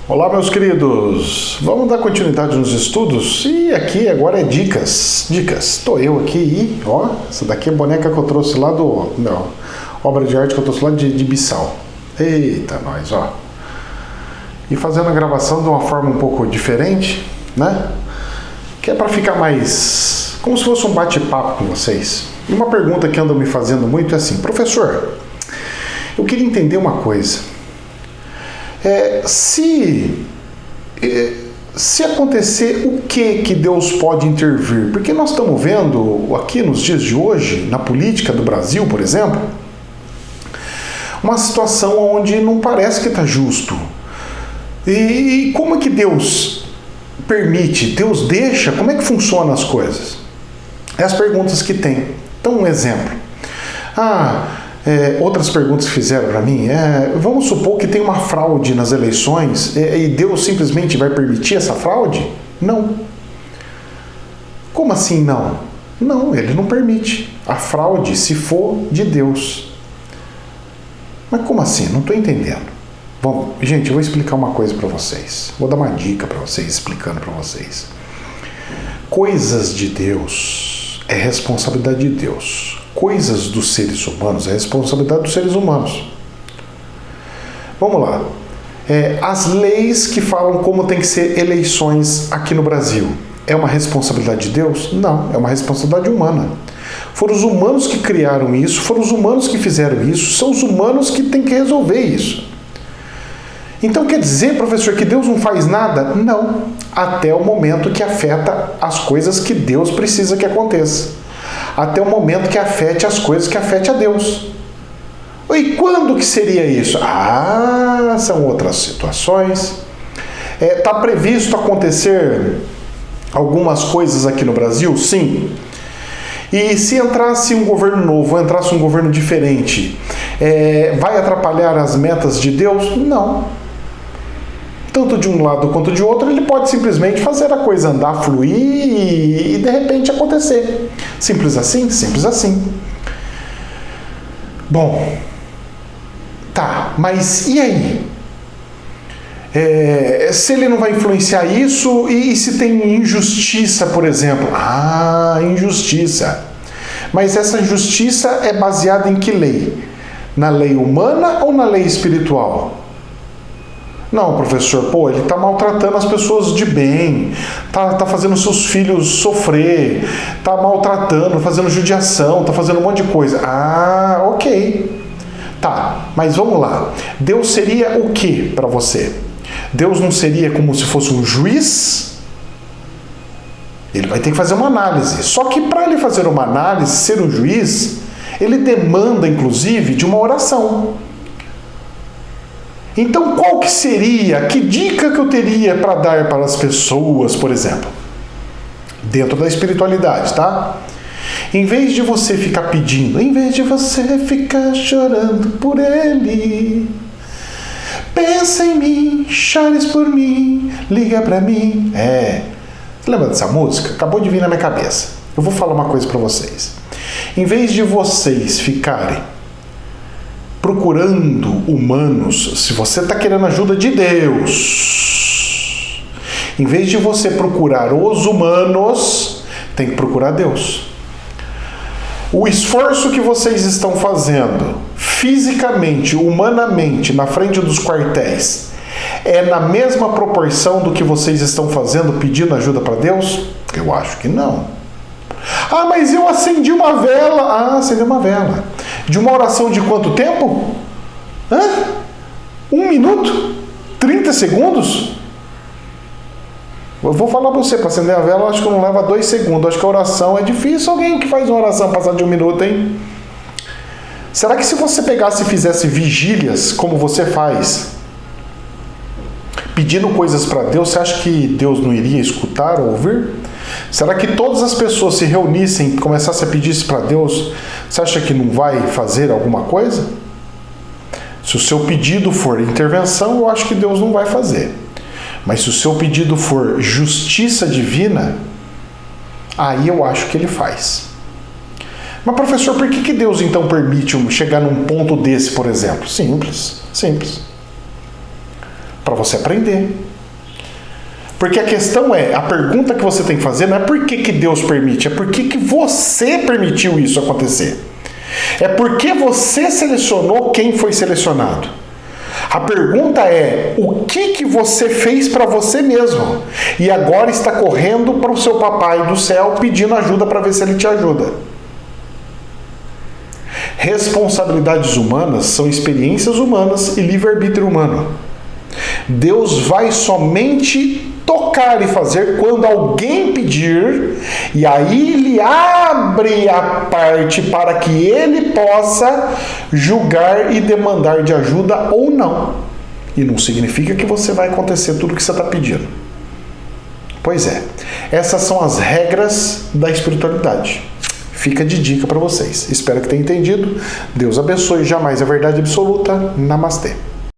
Olá, meus queridos! Vamos dar continuidade nos estudos? E aqui agora é dicas. Dicas. Estou eu aqui e, ó, essa daqui é a boneca que eu trouxe lá do... Não, obra de arte que eu trouxe lá de Bissau. Eita, nós, ó. E fazendo a gravação de uma forma um pouco diferente, né? Que é para ficar mais... como se fosse um bate-papo com vocês. E uma pergunta que andam me fazendo muito é assim: professor, eu queria entender uma coisa. Se acontecer, o que Deus pode intervir? Porque nós estamos vendo aqui nos dias de hoje, na política do Brasil, por exemplo, uma situação onde não parece que está justo. E como é que Deus permite? Deus deixa? Como é que funcionam as coisas? É as perguntas que tem. Então, um exemplo. Outras perguntas que fizeram para mim vamos supor que tem uma fraude nas eleições e Deus simplesmente vai permitir essa fraude? Não. Como assim não? Não, ele não permite a fraude se for de Deus. Mas como assim? Não estou entendendo. Bom, gente, eu vou explicar uma coisa para vocês. Vou dar uma dica para vocês, explicando para vocês. Coisas de Deus é responsabilidade de Deus. Coisas dos seres humanos é responsabilidade dos seres humanos. Vamos lá. As leis que falam como tem que ser eleições aqui no Brasil, é uma responsabilidade de Deus? Não, é uma responsabilidade humana. Foram os humanos que criaram isso, foram os humanos que fizeram isso, são os humanos que têm que resolver isso. Então quer dizer, professor, que Deus não faz nada? Não, até o momento que afeta as coisas que Deus precisa que aconteça. Até o momento que afete as coisas que afete a Deus. E quando que seria isso? São outras situações. Está previsto acontecer algumas coisas aqui no Brasil? Sim. E se entrasse um governo novo, ou entrasse um governo diferente, vai atrapalhar as metas de Deus? Não. Tanto de um lado quanto de outro, ele pode simplesmente fazer a coisa andar, fluir e de repente acontecer. Simples assim? Simples assim. Bom, tá, mas e aí? Se ele não vai influenciar isso, e se tem injustiça, por exemplo? Injustiça. Mas essa injustiça é baseada em que lei? Na lei humana ou na lei espiritual? Não, professor, ele está maltratando as pessoas de bem, tá fazendo seus filhos sofrer, tá maltratando, fazendo judiação, tá fazendo um monte de coisa. Ok. Tá, mas vamos lá. Deus seria o que para você? Deus não seria como se fosse um juiz? Ele vai ter que fazer uma análise. Só que para ele fazer uma análise, ser um juiz, ele demanda, inclusive, de uma oração. Então, qual que seria, que dica que eu teria para dar para as pessoas, por exemplo? Dentro da espiritualidade, tá? Em vez de você ficar pedindo, em vez de você ficar chorando por ele, pensa em mim, chores por mim, liga para mim. Você lembra dessa música? Acabou de vir na minha cabeça. Eu vou falar uma coisa para vocês. Em vez de vocês ficarem procurando humanos, se você está querendo ajuda de Deus, em vez de você procurar os humanos, tem que procurar Deus. O esforço que vocês estão fazendo, fisicamente, humanamente, na frente dos quartéis, é na mesma proporção do que vocês estão fazendo pedindo ajuda para Deus? Eu acho que não. Mas eu acendi uma vela. Acendeu uma vela. De uma oração de quanto tempo? 1 minuto? 30 segundos? Eu vou falar para você, para acender a vela, acho que não leva 2 segundos. Acho que a oração é difícil alguém que faz uma oração passar de 1 minuto, hein? Será que se você pegasse e fizesse vigílias, como você faz, pedindo coisas para Deus, você acha que Deus não iria escutar ou ouvir? Será que todas as pessoas se reunissem e começassem a pedir isso para Deus, você acha que não vai fazer alguma coisa? Se o seu pedido for intervenção, eu acho que Deus não vai fazer. Mas se o seu pedido for justiça divina, aí eu acho que ele faz. Mas professor, por que Deus então permite chegar num ponto desse, por exemplo? Simples. para você aprender. Porque a questão é, a pergunta que você tem que fazer não é por que Deus permite, é por que você permitiu isso acontecer. É porque você selecionou quem foi selecionado. A pergunta é, o que você fez para você mesmo? E agora está correndo para o seu papai do céu pedindo ajuda para ver se ele te ajuda. Responsabilidades humanas são experiências humanas e livre-arbítrio humano. Deus vai somente tocar e fazer quando alguém pedir, e aí ele abre a parte para que ele possa julgar e demandar de ajuda ou não. E não significa que você vai acontecer tudo o que você está pedindo. Pois é, essas são as regras da espiritualidade. Fica de dica para vocês. Espero que tenham entendido. Deus abençoe. Jamais a verdade absoluta. Namastê.